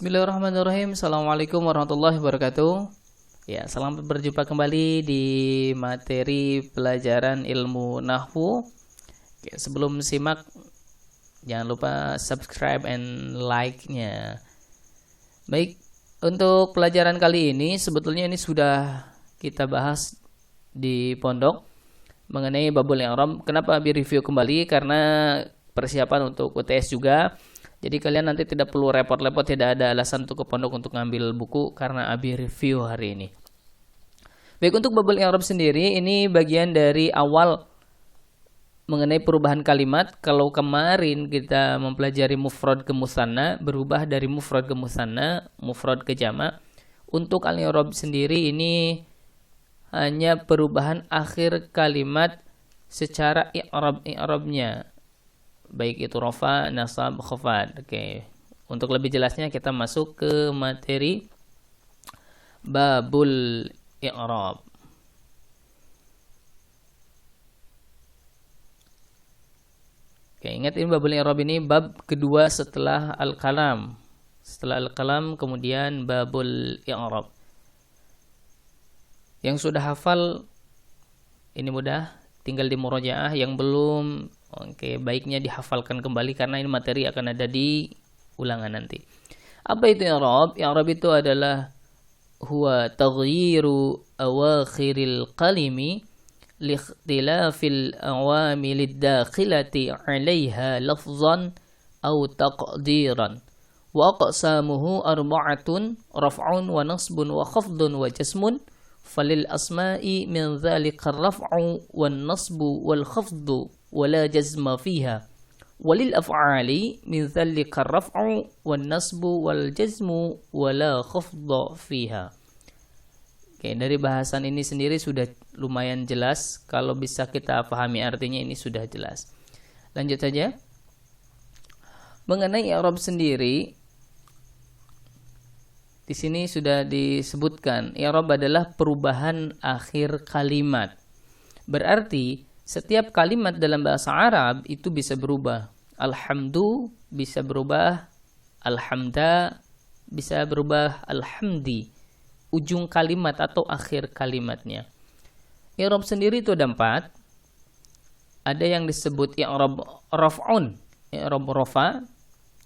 Bismillahirrahmanirrahim. Assalamualaikum warahmatullahi wabarakatuh. Ya, selamat berjumpa kembali di materi pelajaran ilmu nahwu. Oke, sebelum simak, jangan lupa subscribe and like-nya. Baik, untuk pelajaran kali ini sebetulnya ini sudah kita bahas di pondok mengenai babul i'rab. Kenapa review kembali? Karena persiapan untuk UTS juga. Jadi kalian nanti tidak perlu repot-repot, tidak ada alasan untuk ke pondok untuk ngambil buku karena Abi review hari ini. Baik, untuk babul i'rab sendiri ini bagian dari awal mengenai perubahan kalimat. Kalau kemarin kita mempelajari mufrad ke musanna, berubah dari mufrad ke musanna, mufrad ke jamak. Untuk al-i'rab sendiri ini hanya perubahan akhir kalimat secara i'rabnya. Baik itu rafa, nasab, khafad. Oke. Untuk lebih jelasnya kita masuk ke materi babul i'rab. Oke, ingat ini babul i'rab ini bab kedua setelah al-kalam. Setelah al-kalam kemudian babul i'rab. Yang sudah hafal ini mudah, tinggal di murojaah. Yang belum, oke, baiknya dihafalkan kembali karena ini materi akan ada di ulangan nanti. Apa itu i'rab? I'rab itu adalah huwa taghyiru awakhiril qalimi li ikhtilafil awamilid dakhilati 'alaiha lafzan aw taqdiran. Wa aqsamuhu arba'atun raf'un wa nasbun wa khafdun wa jasmun. Falil asma'i min dzalika ar-raf'u wan nasbu wal khafdu wala jazma fiha. Walil af'ali min dzalika ar-raf'u wan nasbu wal jazmu wala khafda fiha. Oke, dari bahasan ini sendiri sudah lumayan jelas. Kalau bisa kita pahami artinya ini sudah jelas. Lanjut saja. Mengenai i'rab sendiri, di sini sudah disebutkan i'rab adalah perubahan akhir kalimat. Berarti setiap kalimat dalam bahasa Arab itu bisa berubah. Alhamdu bisa berubah alhamda, bisa berubah alhamdi. Ujung kalimat atau akhir kalimatnya. I'rab sendiri itu ada 4. Ada yang disebut i'rab raf'un, i'rab rafa.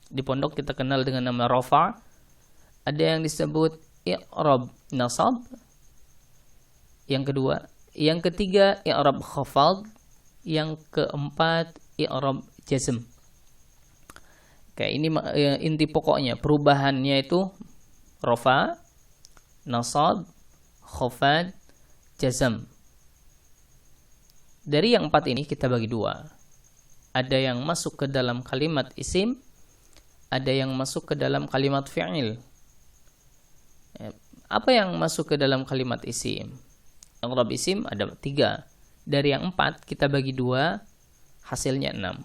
Di pondok kita kenal dengan nama rafa. Ada yang disebut i'rab nasab. Yang kedua, yang ketiga i'rab khafad, yang keempat i'rab jazm. Oke, ini inti pokoknya. Perubahannya itu rafa, nasab, khafad, jazm. Dari yang 4 ini kita bagi 2. Ada yang masuk ke dalam kalimat isim, ada yang masuk ke dalam kalimat fi'il. Apa yang masuk ke dalam kalimat isim? I'rab isim ada 3. Dari yang 4 kita bagi 2, hasilnya 6.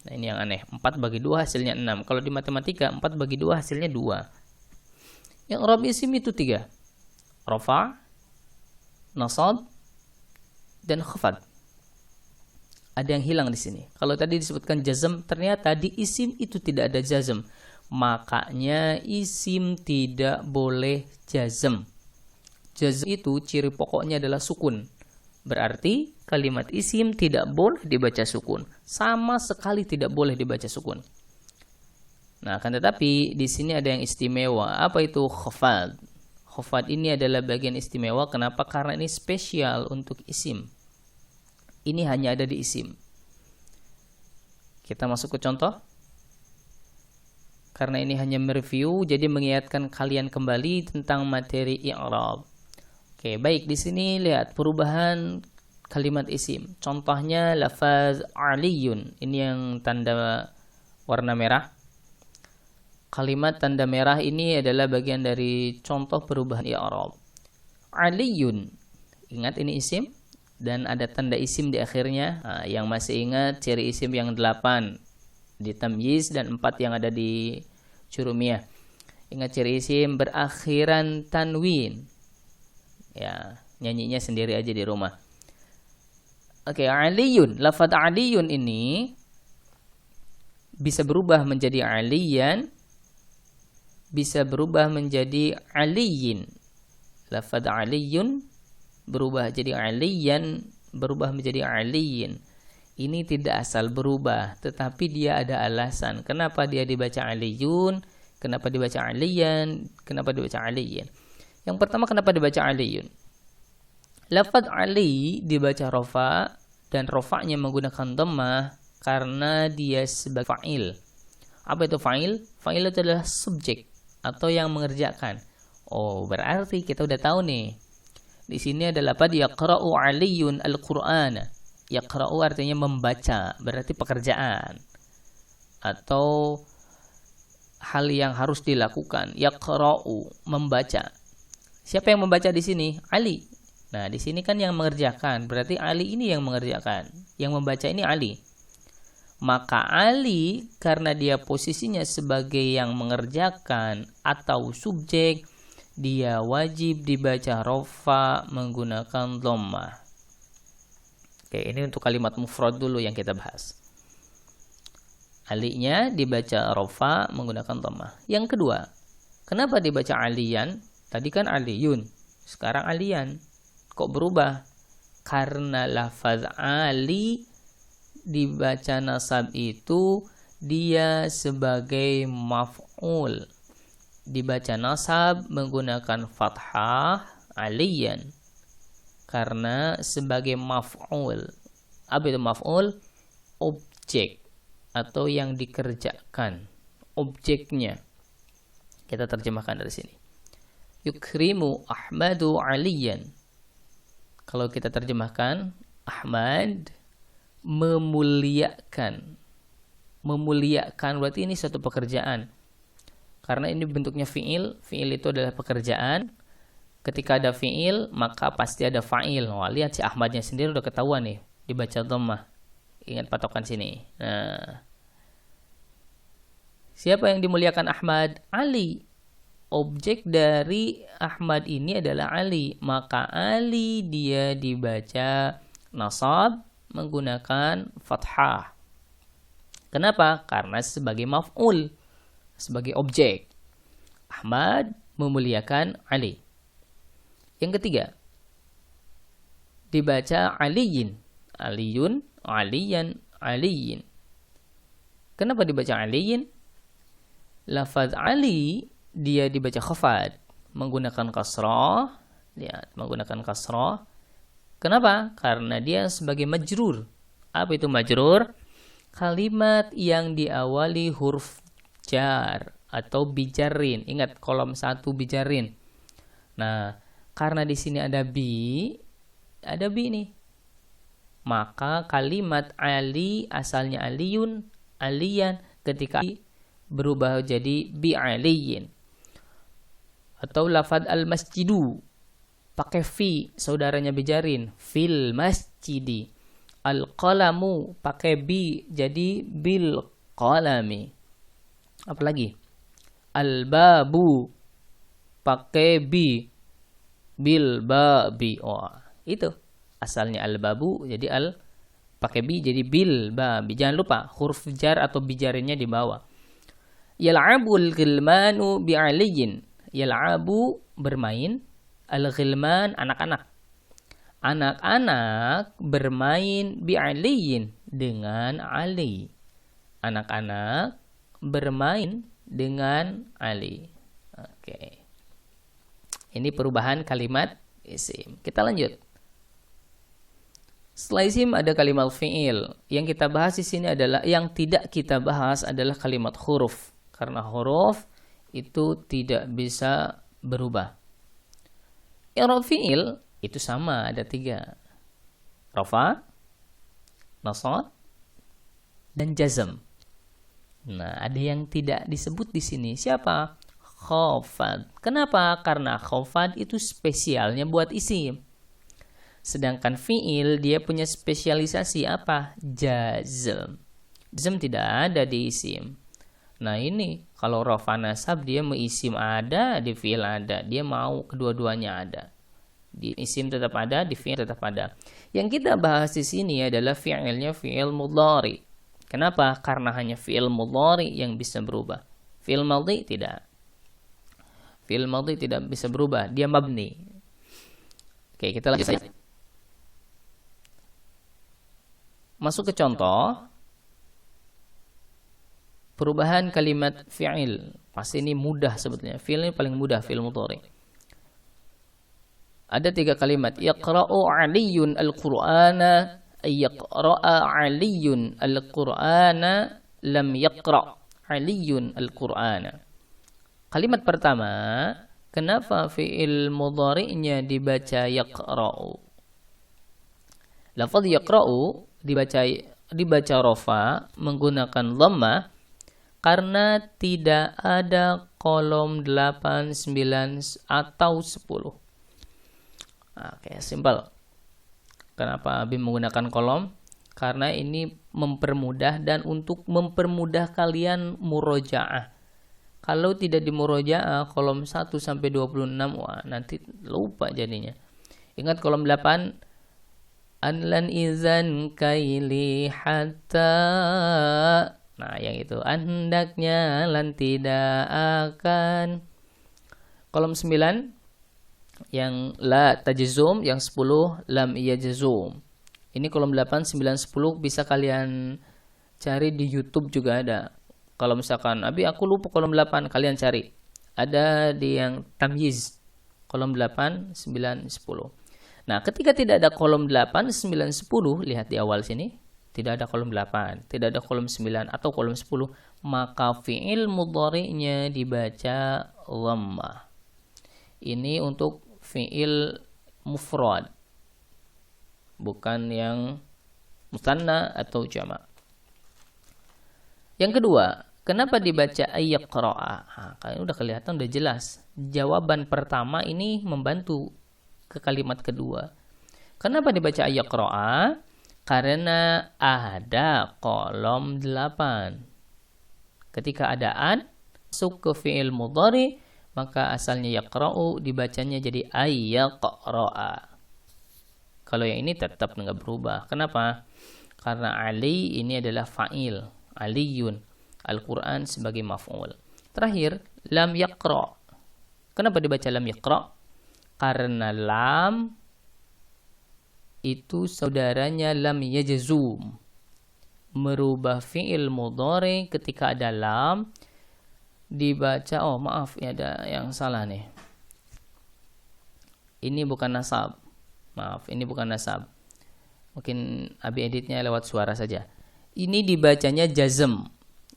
Nah, ini yang aneh. 4 bagi 2 hasilnya 6. Kalau di matematika 4 bagi 2 hasilnya 2. I'rab isim itu 3. Rafa, nasab, dan khafad. Ada yang hilang di sini. Kalau tadi disebutkan jazm, ternyata di isim itu tidak ada jazm. Makanya isim tidak boleh jazm. Jazm itu ciri pokoknya adalah sukun. Berarti kalimat isim tidak boleh dibaca sukun. Sama sekali tidak boleh dibaca sukun. Nah, akan tetapi di sini ada yang istimewa. Apa itu khafad? Khafad ini adalah bagian istimewa. Kenapa? Karena ini spesial untuk isim. Ini hanya ada di isim. Kita masuk ke contoh. Karena ini hanya mereview, jadi mengingatkan kalian kembali tentang materi i'rab. Oke, baik, di sini lihat perubahan kalimat isim. Contohnya lafaz aliyun. Ini yang tanda warna merah. Kalimat tanda merah ini adalah bagian dari contoh perubahan i'rab. Aliyun. Ingat ini isim dan ada tanda isim di akhirnya. Nah, yang masih ingat ciri isim yang 8 di tamyiz dan 4 yang ada di curumiyah. Ingat ciri isim berakhiran tanwin. Ya, nyanyinya sendiri aja di rumah. Oke, aliyun. Lafaz aliyun ini bisa berubah menjadi aliyan, bisa berubah menjadi aliyin. Lafaz aliyun berubah jadi aliyan, berubah menjadi aliyin. Ini tidak asal berubah, tetapi dia ada alasan. Kenapa dia dibaca aliyun, kenapa dibaca aliyan, kenapa dibaca aliyin. Yang pertama, kenapa dibaca aliyun? Lafaz ali dibaca rofa, dan rofa'nya menggunakan dhammah karena dia sebagai fa'il. Apa itu fa'il? Fa'il itu adalah subjek atau yang mengerjakan. Oh, berarti kita udah tahu nih. Di sini ada lafaz yaqra'u aliyun al-Qur'ana. Yaqra'u artinya membaca, berarti pekerjaan atau hal yang harus dilakukan. Yaqra'u, membaca. Siapa yang membaca di sini? Ali. Nah, di sini kan yang mengerjakan, berarti Ali ini yang mengerjakan. Yang membaca ini Ali. Maka Ali, karena dia posisinya sebagai yang mengerjakan atau subjek, dia wajib dibaca rofa menggunakan dhammah. Oke, ini untuk kalimat mufrad dulu yang kita bahas. Ali-nya dibaca rofa menggunakan dhammah. Yang kedua, kenapa dibaca aliyan? Tadi kan aliyun, sekarang aliyan. Kok berubah? Karena lafaz ali dibaca nasab itu dia sebagai maf'ul. Dibaca nasab menggunakan fathah aliyan. Karena sebagai maf'ul. Apa itu maf'ul? Objek atau yang dikerjakan. Objeknya. Kita terjemahkan dari sini. Yukrimu Ahmadu aliyan. Kalau kita terjemahkan, Ahmad memuliakan. Memuliakan berarti ini suatu pekerjaan. Karena ini bentuknya fi'il. Fi'il itu adalah pekerjaan. Ketika ada fi'il, maka pasti ada fa'il. Wah, lihat si Ahmadnya sendiri udah ketahuan nih. Dibaca dhammah. Ingat patokan sini. Nah, siapa yang dimuliakan Ahmad? Ali. Objek dari Ahmad ini adalah Ali. Maka Ali dia dibaca nasab menggunakan fathah. Kenapa? Karena sebagai maf'ul, sebagai objek. Ahmad memuliakan Ali. Yang ketiga, dibaca aliyin. Aliyun, aliyan, aliyin. Kenapa dibaca aliyin? Lafaz Ali dia dibaca khafad menggunakan kasrah. Lihat, menggunakan kasrah. Kenapa? Karena dia sebagai majrur. Apa itu majrur? Kalimat yang diawali huruf jar atau bijarin. Ingat kolom 1 bijarin. Nah, karena di sini ada bi nih. Maka kalimat Ali asalnya aliyun, aliyan, ketika berubah jadi bi aliyin. Atau lafaz al-masjidu pakai fi, saudaranya bijarin, fil masjidi. Al-qalamu pakai bi, jadi bil qalami. Apalagi? Al-babu pakai bi, bil babi. Oh, itu asalnya al-babu, jadi al pakai bi, jadi bil babi. Jangan lupa huruf jar atau bijarinnya di bawah. Yal'abul ghilmanu bi'aliyin. Yal'abu bermain, al-ghilman anak-anak. Anak-anak bermain bi'aliyin dengan Ali. Anak-anak bermain dengan Ali. Oke. Ini perubahan kalimat isim. Kita lanjut. Setelah isim ada kalimat fi'il. Yang kita bahas di sini adalah, yang tidak kita bahas adalah kalimat huruf. Karena huruf itu tidak bisa berubah. I'rab fi'il itu sama, ada 3. Rafa, nasab, dan jazm. Nah, ada yang tidak disebut di sini. Siapa? Khafad. Kenapa? Karena khafad itu spesialnya buat isim. Sedangkan fi'il dia punya spesialisasi apa? Jazm. Jazm tidak ada di isim. Nah, ini kalau rafa nasab dia mau isim ada, di fi'il ada. Dia mau kedua-duanya ada. Di isim tetap ada, di fi'il tetap ada. Yang kita bahas di sini adalah fi'ilnya fi'il mudhari. Kenapa? Karena hanya fi'il mudhari yang bisa berubah. Fi'il madhi tidak. Fi'il madhi tidak bisa berubah, dia mabni. Oke, kita lanjut saja. Masuk ke contoh perubahan kalimat fi'il. Pasti ini mudah sebetulnya. Fi'il ini paling mudah, fi'il mudhari. Ada 3 kalimat. Yaqra'u 'Aliyun al-Qur'ana, yaqra'a 'Aliyun al-Qur'ana, lam yaqra' 'Aliyun al-Qur'ana. Kalimat pertama, kenapa fi'il mudhari'nya dibaca yaqra'u? Lafaz yaqra'u dibaca rafa menggunakan dhammah karena tidak ada kolom 8, 9 atau 10. Oke, simpel. Kenapa Abi menggunakan kolom? Karena ini mempermudah dan untuk mempermudah kalian murojaah. Kalau tidak di murojaah kolom 1 sampai 26, wah nanti lupa jadinya. Ingat kolom 8, anlan izan kaili hatta. Nah, yang itu hendaknya lan tidak akan. Kolom 9 yang la tajzum, yang 10 lam yajzum. Ini kolom 8, 9, 10 bisa kalian cari di YouTube juga ada. Kalau misalkan Abi aku lupa kolom 8, kalian cari. Ada di yang tamyiz. Kolom 8, 9, 10. Nah, ketika tidak ada kolom 8, 9, 10, lihat di awal sini, tidak ada kolom 8, tidak ada kolom 9 atau kolom 10, maka fi'il mudhari'nya dibaca dhammah. Ini untuk fi'il mufrad, bukan yang musanna atau jamak. Yang kedua, kenapa dibaca ayyaqra'a? Kalian udah kelihatan, udah jelas. Jawaban pertama ini membantu ke kalimat kedua. Kenapa dibaca ayyaqra'a? Karena ada kolom 8. Ketika ada an masuk ke fi'il mudhari, maka asalnya yaqra'u dibacanya jadi ayyaqra'a. Kalau yang ini tetap nggak berubah. Kenapa? Karena Ali ini adalah fa'il. Aliyun, Al-Quran sebagai maf'ul. Terakhir, lam yaqra'. Kenapa dibaca lam yaqra'? Karena lam itu saudaranya lam yajzum. Merubah fi'il mudhari ketika ada lam dibaca, oh maaf, ya ada yang salah nih. Ini bukan nasab. Maaf, ini bukan nasab. Mungkin Abi editnya lewat suara saja. Ini dibacanya jazm.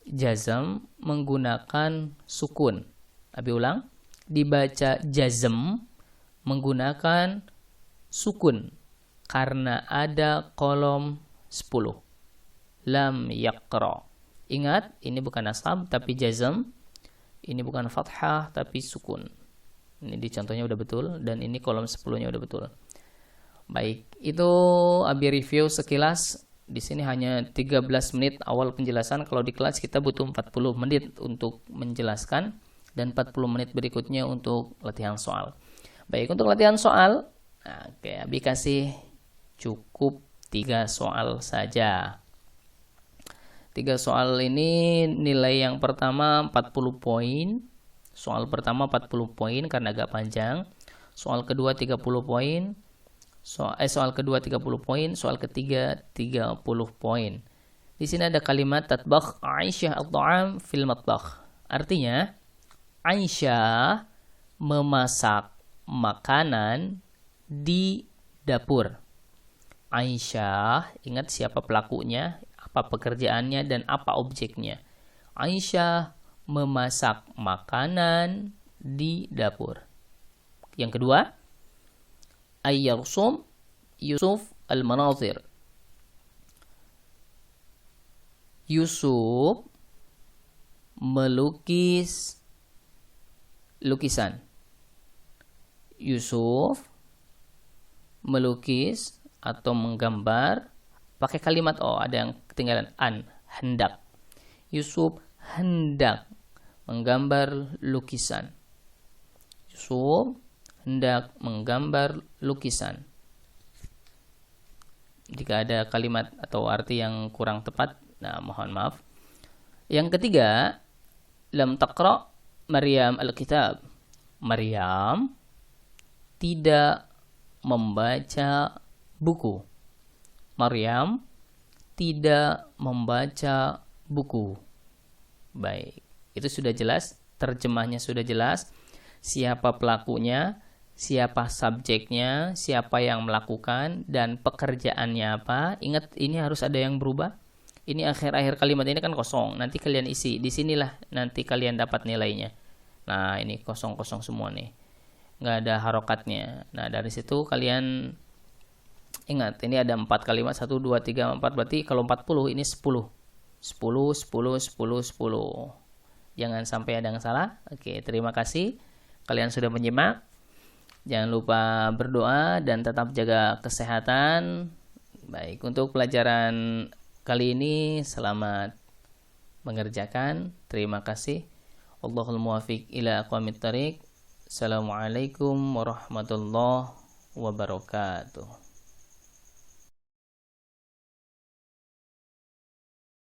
Jazm menggunakan sukun. Abi ulang. Dibaca jazm menggunakan sukun. Karena ada kolom 10. Lam yaqra. Ingat, ini bukan nasab tapi jazm. Ini bukan fathah tapi sukun. Ini di contohnya udah betul. Dan ini kolom 10-nya udah betul. Baik, itu Abi review sekilas. Di sini hanya 13 menit awal penjelasan. Kalau di kelas kita butuh 40 menit untuk menjelaskan dan 40 menit berikutnya untuk latihan soal. Baik, untuk latihan soal, oke, Abi kasih cukup 3 soal saja. 3 soal ini nilai yang pertama 40 poin. Soal pertama 40 poin karena agak panjang. Soal kedua 30 poin. Soal kedua 30 poin, soal ketiga 30 poin. Di sini ada kalimat tatbakh Aisyah at-ta'am fil matbakh. Artinya Aisyah memasak makanan di dapur. Aisyah, ingat siapa pelakunya, apa pekerjaannya dan apa objeknya. Aisyah memasak makanan di dapur. Yang kedua, ayyarsum Yusuf al-manazir. Yusuf melukis lukisan. Yusuf melukis atau menggambar pakai kalimat ada yang ketinggalan an, hendak. Yusuf hendak menggambar lukisan. Yusuf hendak menggambar lukisan. Jika ada kalimat atau arti yang kurang tepat, mohon maaf. Yang ketiga, lam taqra Maryam al-kitab. Maryam tidak membaca buku. Maryam tidak membaca buku. Baik, itu sudah jelas, terjemahnya sudah jelas. Siapa pelakunya, siapa subjeknya, siapa yang melakukan, dan pekerjaannya apa. Ingat, ini harus ada yang berubah. Ini akhir-akhir kalimat ini kan kosong. Nanti kalian isi. Disinilah nanti kalian dapat nilainya. Nah, ini kosong-kosong semua nih. Nggak ada harokatnya. Nah, dari situ kalian ingat, ini ada 4 kalimat. 1, 2, 3, 4. Berarti kalau 40, ini 10. 10, 10, 10, 10. Jangan sampai ada yang salah. Oke, terima kasih. Kalian sudah menyimak. Jangan lupa berdoa dan tetap jaga kesehatan. Baik, untuk pelajaran kali ini selamat mengerjakan. Terima kasih. Wallahul muwaffiq ila aqwamit thariq. Assalamualaikum warahmatullahi wabarakatuh.